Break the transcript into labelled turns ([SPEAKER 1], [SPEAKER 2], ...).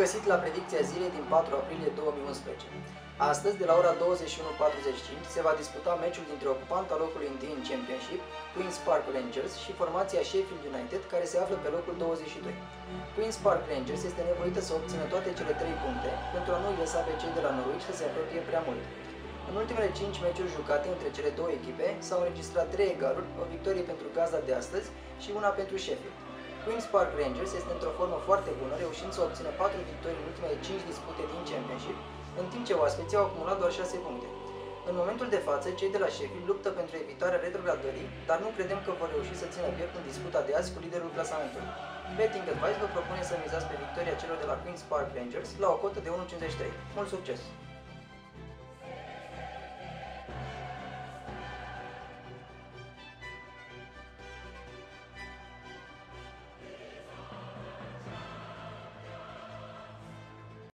[SPEAKER 1] găsit la predicția zilei din 4 aprilie 2011. Astăzi, de la ora 21:45, se va disputa meciul dintre ocupanta locului 1 în Championship, Queen's Park Rangers, și formația Sheffield United, care se află pe locul 22. Queen's Park Rangers este nevoită să obțină toate cele 3 puncte pentru a nu-i lăsa pe cei de la Norwich să se apropie prea mult. În ultimele 5 meciuri jucate între cele două echipe s-au înregistrat 3 egaluri, o victorie pentru gazda de astăzi și una pentru Sheffield. Queen's Park Rangers este într-o formă foarte bună, reușind să obțină 4 victorii în ultimele 5 dispute din Championship, în timp ce oaspeții au acumulat doar 6 puncte. În momentul de față, cei de la Sheffield luptă pentru evitarea retrogradării, dar nu credem că vor reuși să țină piept în disputa de azi cu liderul clasamentului. Betting Advice vă propune să mizați pe victoria celor de la Queen's Park Rangers la o cotă de 1,53. Mult succes!